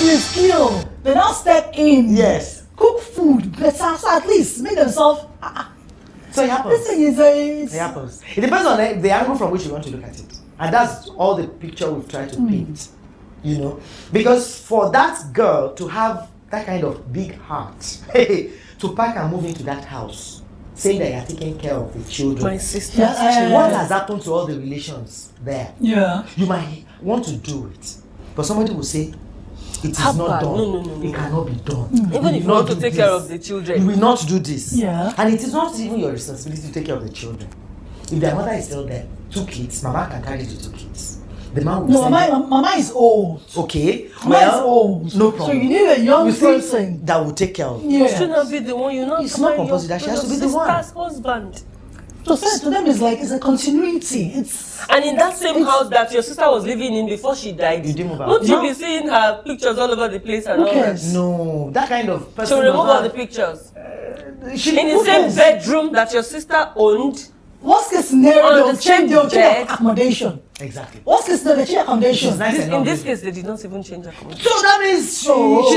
to his skill. They now step in. Yes. Cook food better, so at least make themselves. So it happens. This thing is It happens. It depends on the angle from which you want to look at it. And that's all the picture we've tried to paint. You know? Because for that girl to have that kind of big heart, to pack and move into that house, saying that you're taking care of the children. My sister's Yeah, What has happened to all the relations there? Yeah. You might want to do it, but somebody will say, it is How not bad? done. No. It cannot be done. Even if you want to take care of the children. You will not do this. Yeah. And it is not even your responsibility to take care of the children. If their mother is still there, 2 kids, mama can carry the 2 kids. The man will No, send mama is old. Okay, Mama is old. no problem. So you need a young You see, person. that will take care of you. You Yeah. should not be the one. You're not. It's not marry compulsory that she has to be the one. your sister's husband. So to them it's like it's a continuity. It's And in that same house that your sister was living in before she died, You didn't move out. won't you No. be seeing her pictures all over the place and Who all cares? that? No, that kind of person. To remove does all the not- pictures. She- In the who same cares? bedroom that your sister owned. worst case scenario On they'll the same change bed. accommodation. Exactly. Worst case scenario they change accommodation. She's nice In enough. this case, they did not even change accommodation. So that means she's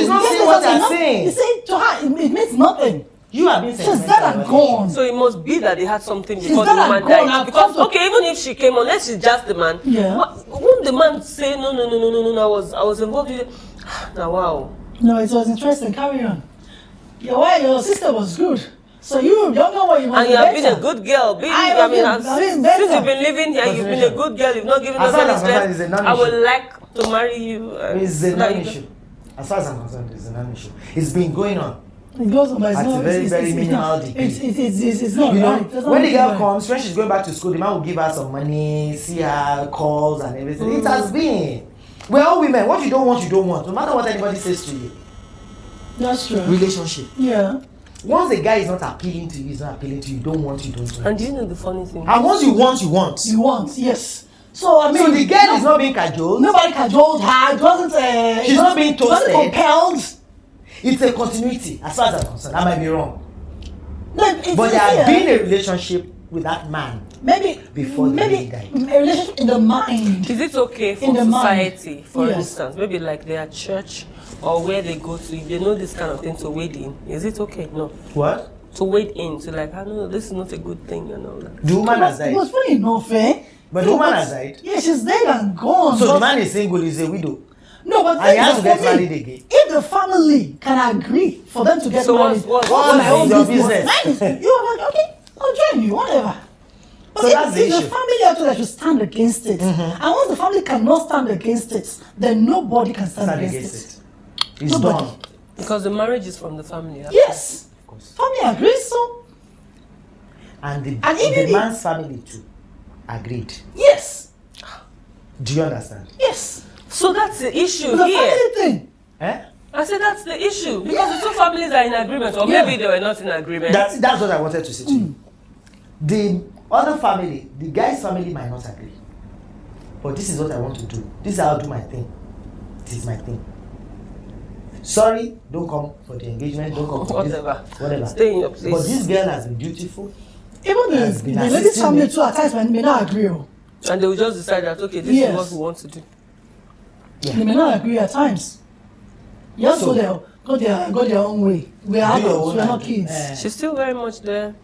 not Yes, saying what that's they're saying. You see, to her it means nothing. You have been She's sentimental dead and about the gone. So it must be that they had something She's before the dead and woman gone. died. I've Because come to- okay, even if she came, unless she's just the man. Yeah. Won't the man say no? I was involved with it. Now wow. No, it was interesting. Carry on. Your sister was good. So you younger one, you must And be you have better. been a good girl. I mean, Since you've been living here, you've been a good girl. You've not given As us far any as I'm concerned, it's a stress. I non-issue. would like to marry you. It's so a that you non-issue. As far as I'm concerned, it's a non-issue. It's been going on. It goes on, but it's At not. a very, it's, very it's, minimal it's, degree. it's not You know, right. It doesn't when the make girl right. comes, when she's going back to school, the man will give her some money, see her, calls and everything. It has been. We're all women. What you don't want, you don't want. No matter what anybody says to you. That's true. Relationship. Yeah. Once a guy is not appealing to you, he's not appealing to you. You don't want, you don't want. And do you know the funny thing? And once you want, you want. You want, yes. So I mean, So the girl is not being cajoled. nobody cajoled her. It wasn't. She's not being It wasn't toasted. compelled. It's a continuity, as far as I'm concerned. I might be wrong. No, it's, But there has yeah. been a relationship with that man. maybe before the maybe lady died. a relationship in the mind. Is it okay for In the society, for Yes. instance, maybe like their church or where they go to, if they know this kind of thing to wade in, is it okay? No. What? To wade in, to like, I don't know, this is not a good thing and all that. The woman has It died. was funny enough, eh? But the woman has died. Yeah, she's dead and gone. So but- the man is single, he's a widow. No, but And he has to for get me, married again. If the family can agree for them to get So married, what's my own your business? business? Mine is- You are like, okay, I'll join you, whatever. But So if, that's the if the issue. family actually that should stand against it, and once the family cannot stand against it, then nobody can stand, Stand against, against it. it. It's Nobody. done. Because the marriage is from the family. Right? Yes, Of course. family agrees so. And And even the man's family too agreed. Yes, Do you understand? yes. So that's the issue It's a here. family thing. Eh? I said that's the issue. Because the two families are in agreement, or maybe they were not in agreement. That's what I wanted to say to you. The other family, the guy's family might not agree. But this is what I want to do. This is how I'll do my thing. This is my thing. Sorry, don't come for the engagement, don't come for Whatever. this. Whatever. Stay in your place. But this girl has been dutiful. Even Has the been lady's assisting family me. too at times may not agree. Oh. And they will just decide that, okay, this Yes. is what we want to do. Yeah. They may not agree at times. You have to So- go their own way. We are Do your adults, own we are not idea. kids. She's still very much there.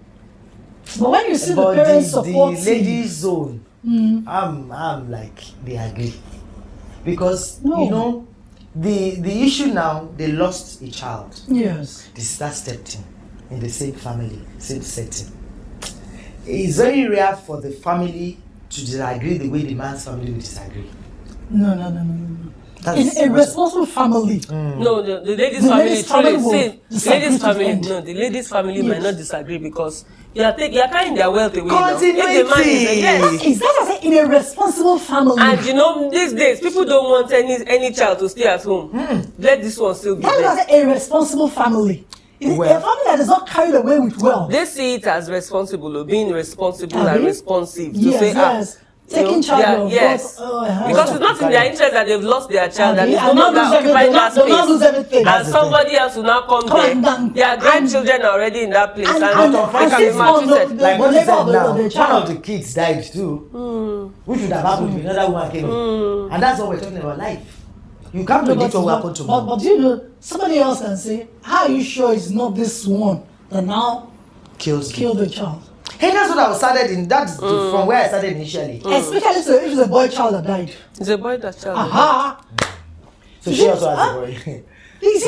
But when you see the But parents the supporting, ladies zone, I'm like they agree. Because No. you know, the issue now, they lost a child. yes, The sister stepped in the same family, same setting. It's very rare for the family to disagree the way the man's family will disagree. no. That's In a responsible family, No, the lady's The family lady's family will truly see, the disagree ladies' to the family, end. no, the ladies' family might Yes. not disagree because you are carrying their wealth away now. If the man is Continuity. yes. is that I say in a responsible family? And you know, these days, people don't want any child to stay at home. Let this one still be That's why I there. say a responsible family. It's Well- a family that is not carried away with wealth. They see it as responsible, or being responsible and Abi? responsive. To Yes, say, yes. Taking you know, charge they are- of yes. what, Because it's not in their interest that they've lost their child, that Abi, it's no and not longer lose everything, occupying that they'll not lose space. everything. And That's the somebody else will now come Come there. and- Their grandchildren are already in that place. And- And, and- they and can be 6 months, maltreated. the- Like what you labor said of the- now, of the one child. of the kids died too. Which would have happened if another woman came in. And that's what we're talking about, life. You can't predict what will happen tomorrow. But you know, somebody else can say, how are you sure it's not this one that now killed the child? Hey, that's what I started in. That's from where I started initially. Especially so if it's a boy child that died. It's a boy that child. Aha! So she also has a boy.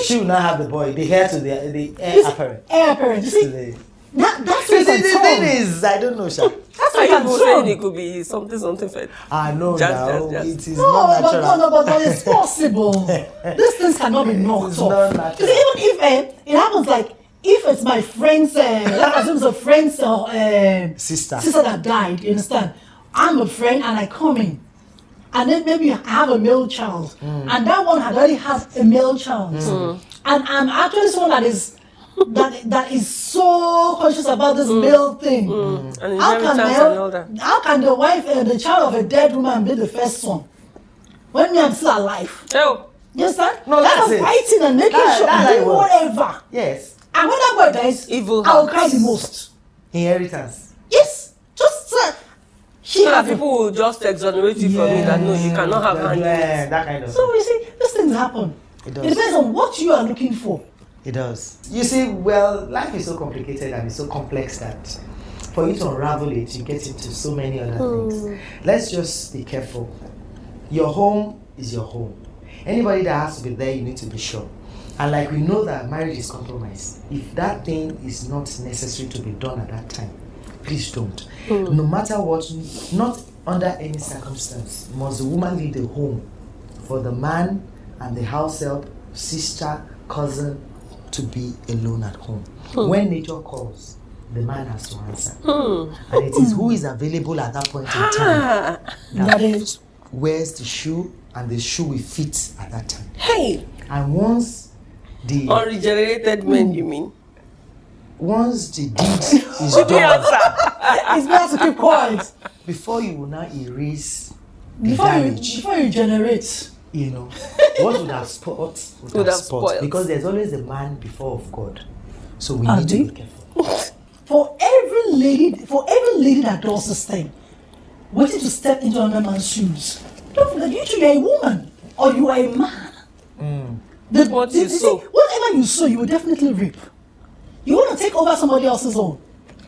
She will not have the boy. The heir to the heir apparent. Heir apparent. You see, that's what the thing is, I don't know, Sha. That's Are what you I'm saying it could be something for No, just. it is not natural. but it's possible. These things cannot be knocked off. Not natural. Even if it happens, like if it's my friend's, let's assume it's a friend's sister that died. You understand? I'm a friend and I come in, and then maybe I have a male child, and that one had already had a male child, and I'm actually someone that is so conscious about this male thing. And how can the wife and the child of a dead woman be the first one when me I'm still alive? Oh. You understand? No, that's it. Fighting and making sure and doing whatever. Yes. And when that boy dies, Evil I will cry the most. Inheritance. Yes, just she So that has people will just exonerate you from it that no, you cannot have hand in it. That kind of. So you see, these things happen. It does. It depends on what you are looking for. It does. You see, well, life is so complicated and it's so complex that for you to unravel it, you get into so many other things. Let's just be careful. Your home is your home. Anybody that has to be there, you need to be sure. And like we know that marriage is compromise. If that thing is not necessary to be done at that time, please don't. No matter what, not under any circumstance, must the woman leave the home for the man and the house help, sister, cousin, to be alone at home. When nature calls, the man has to answer. And it is who is available at that point in time that is wears the shoe, and the shoe will fit at that time. Hey! And once the unregenerated men, you mean? Once the deed is done, It's better to keep quiet before you will not erase the damage. Before you generate. You know, what would have spoiled would have spoiled. Because there's always a man before of God. So we need to be careful. For every lady that does this thing, waiting to step into another man's shoes, don't forget you two are a woman or you are a man. Whatever you sow, you will definitely reap. You want to take over somebody else's own.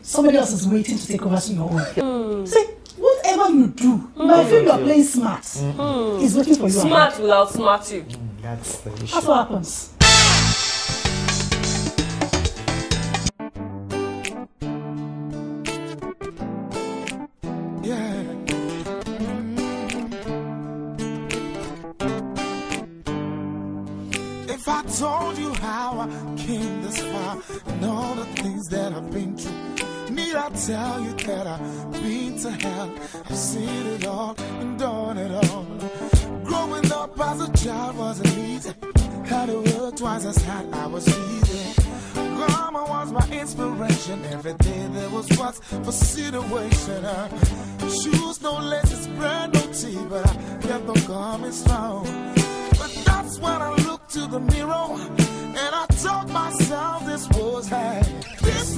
Somebody else is waiting to take over your own. See, whatever you do, I feel you are playing smart. He's waiting for you. Smart will outsmart you. That's the issue. That's what happens. If I told you how I came this far and all the things that I've been through, need I tell you that I've been to hell? I've seen it all and done it all. Growing up as a child wasn't easy. Had to work twice as hard, I was easy. Grandma was my inspiration. Every day there was what's for situation. Shoes, no laces, bread, no tea, but I kept on coming strong. But that's when I looked to the mirror and I told myself this was hell. This